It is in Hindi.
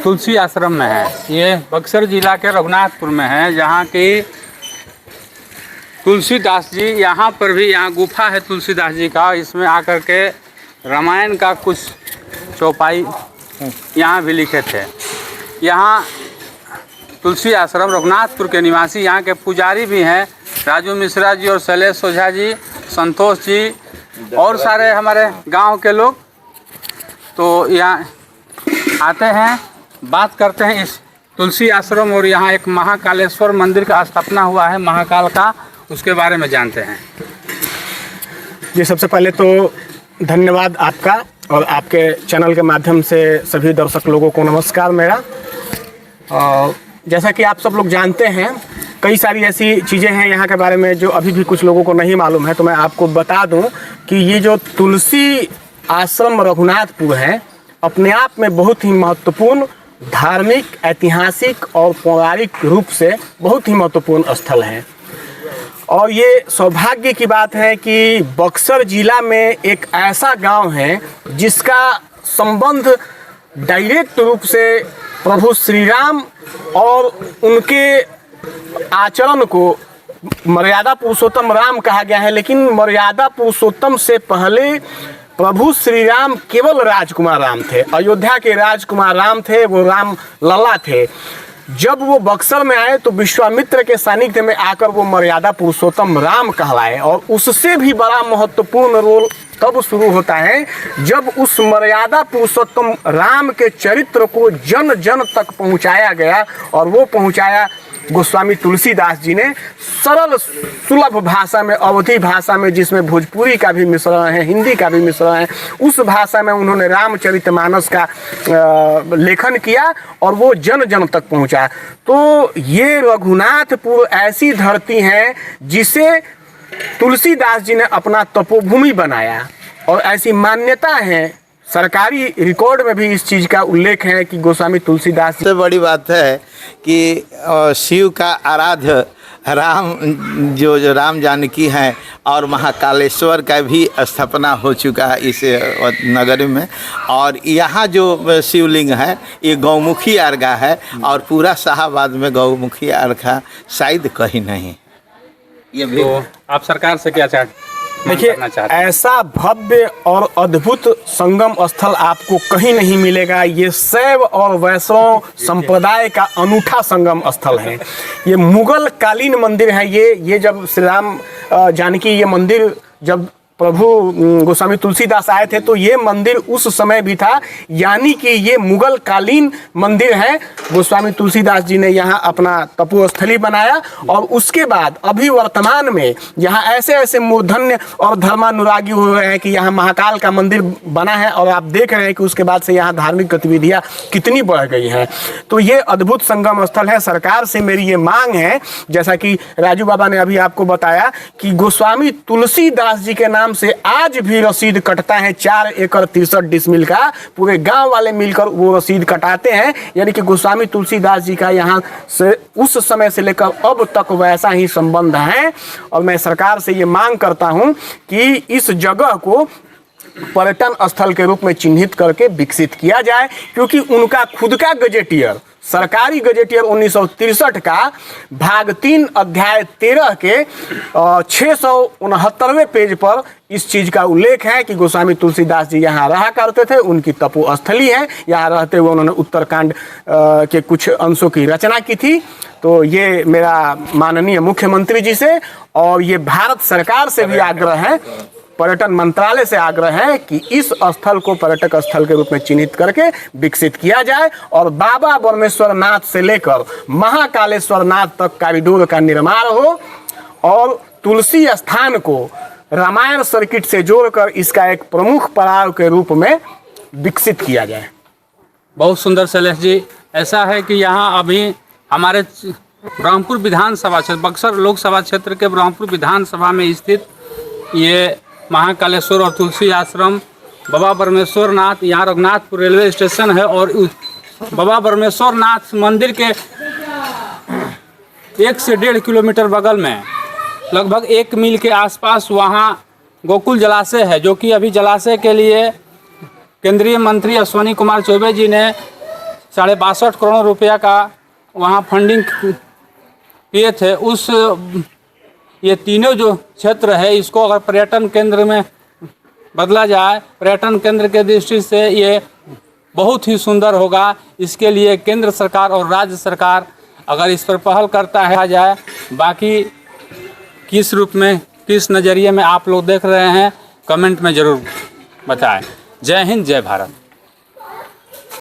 तुलसी आश्रम में है। ये बक्सर जिला के रघुनाथपुर में है, जहाँ की तुलसीदास जी, यहाँ पर भी यहाँ गुफा है तुलसीदास जी का। इसमें आकर के रामायण का कुछ चौपाई यहाँ भी लिखे थे। यहाँ तुलसी आश्रम रघुनाथपुर के निवासी, यहाँ के पुजारी भी हैं राजू मिश्रा जी और शैलेश ओझा जी, संतोष जी और सारे हमारे गांव के लोग। तो यहाँ आते हैं, बात करते हैं इस तुलसी आश्रम और यहाँ एक महाकालेश्वर मंदिर का स्थापना हुआ है महाकाल का, उसके बारे में जानते हैं। जी, सबसे पहले तो धन्यवाद आपका और आपके चैनल के माध्यम से सभी दर्शक लोगों को नमस्कार मेरा। जैसा कि आप सब लोग जानते हैं, कई सारी ऐसी चीज़ें हैं यहाँ के बारे में जो अभी भी कुछ लोगों को नहीं मालूम है। तो मैं आपको बता दूं कि ये जो तुलसी आश्रम रघुनाथपुर है, अपने आप में बहुत ही महत्वपूर्ण धार्मिक, ऐतिहासिक और पौराणिक रूप से बहुत ही महत्वपूर्ण स्थल है। और ये सौभाग्य की बात है कि बक्सर जिला में एक ऐसा गांव है जिसका संबंध डायरेक्ट रूप से प्रभु श्री राम और उनके आचरण को मर्यादा पुरुषोत्तम राम कहा गया है, लेकिन मर्यादा पुरुषोत्तम से पहले प्रभु श्री राम केवल राजकुमार राम थे। अयोध्या के राजकुमार राम थे, वो राम लला थे। जब वो बक्सर में आए तो विश्वामित्र के सानिध्य में आकर वो मर्यादा पुरुषोत्तम राम कहलाए। और उससे भी बड़ा महत्वपूर्ण रोल तब शुरू होता है जब उस मर्यादा पुरुषोत्तम राम के चरित्र को जन जन तक पहुंचाया गया। और वो पहुंचाया गोस्वामी तुलसीदास जी ने सरल सुलभ भाषा में, अवधी भाषा में, जिसमें भोजपुरी का भी मिश्रण है, हिंदी का भी मिश्रण है, उस भाषा में उन्होंने रामचरितमानस का लेखन किया और वो जन जन तक पहुंचा। तो ये रघुनाथपुर ऐसी धरती है जिसे तुलसीदास जी ने अपना तपोभूमि बनाया। और ऐसी मान्यता है, सरकारी रिकॉर्ड में भी इस चीज़ का उल्लेख है कि गोस्वामी तुलसीदास। सबसे बड़ी बात है कि शिव का आराध्य राम जो राम जानकी हैं और महाकालेश्वर का भी स्थापना हो चुका है इस नगर में। और यहाँ जो शिवलिंग है ये गौमुखी अर्घा है और पूरा शाहाबाद में गौमुखी अर्घा शायद कहीं नहीं। ये भी तो आप सरकार से क्या चाहते? देखिए, ऐसा भव्य और अद्भुत संगम स्थल आपको कहीं नहीं मिलेगा। ये शैव और वैष्णव संप्रदाय का अनूठा संगम स्थल है। ये मुगल कालीन मंदिर है। ये जब श्री राम जानकी ये मंदिर जब प्रभु गोस्वामी तुलसीदास आए थे तो ये मंदिर उस समय भी था, यानी कि ये मुगल कालीन मंदिर है। गोस्वामी तुलसीदास जी ने यहाँ अपना तपोस्थली बनाया और उसके बाद अभी वर्तमान में यहाँ ऐसे ऐसे मूर्धन्य और धर्मानुरागी हो रहे हैं कि यहाँ महाकाल का मंदिर बना है। और आप देख रहे हैं कि उसके बाद से यहाँ धार्मिक गतिविधियाँ कितनी बढ़ गई हैं। तो ये अद्भुत संगम स्थल है। सरकार से मेरी ये मांग है, जैसा कि राजू बाबा ने अभी आपको बताया, कि गोस्वामी तुलसीदास जी के नाम से आज भी रसीद कटता है। 4 एकड़ 63 डिसमिल का पूरे गांव वाले मिलकर वो रसीद कटाते हैं। यानी कि गोस्वामी तुलसीदास जी का यहाँ से उस समय से लेकर अब तक वैसा ही संबंध है। और मैं सरकार से ये मांग करता हूँ कि इस जगह को पर्यटन स्थल के रूप में चिन्हित करके विकसित किया जाए, क्योंकि उनका खुद का गजेटियर, सरकारी गजेटियर 1963 का भाग 3 अध्याय 13 के 669वें पेज पर इस चीज़ का उल्लेख है कि गोस्वामी तुलसीदास जी यहाँ रहा करते थे। उनकी तपोस्थली है, यहाँ रहते हुए उन्होंने उत्तरकांड के कुछ अंशों की रचना की थी। तो ये मेरा माननीय मुख्यमंत्री जी से और ये भारत सरकार से भी आग्रह है, पर्यटन मंत्रालय से आग्रह है कि इस स्थल को पर्यटक स्थल के रूप में चिन्हित करके विकसित किया जाए और बाबा बरमेश्वर नाथ से लेकर महाकालेश्वर नाथ तक कॉरिडोर का निर्माण हो और तुलसी स्थान को रामायण सर्किट से जोड़कर इसका एक प्रमुख पड़ाव के रूप में विकसित किया जाए। बहुत सुंदर शैलेश जी। ऐसा है कि यहाँ अभी हमारे ब्रह्मपुर विधानसभा क्षेत्र, बक्सर लोकसभा क्षेत्र के ब्रह्मपुर विधानसभा में स्थित ये महाकालेश्वर और तुलसी आश्रम बाबा बरमेश्वर नाथ, यहाँ रघुनाथपुर रेलवे स्टेशन है और बाबा बरमेश्वर नाथ मंदिर के 1 से 1.5 किलोमीटर बगल में लगभग 1 मील के आसपास वहाँ गोकुल जलाशय है, जो कि अभी जलाशय के लिए केंद्रीय मंत्री अश्विनी कुमार चौबे जी ने 62.5 करोड़ रुपया का वहाँ फंडिंग किए थे। उस ये तीनों जो क्षेत्र है इसको अगर पर्यटन केंद्र में बदला जाए, पर्यटन केंद्र के दृष्टि से ये बहुत ही सुंदर होगा। इसके लिए केंद्र सरकार और राज्य सरकार अगर इस पर पहल करता है जाए, बाकी किस रूप में, किस नज़रिए में आप लोग देख रहे हैं, कमेंट में ज़रूर बताएं। जय हिंद, जय भारत।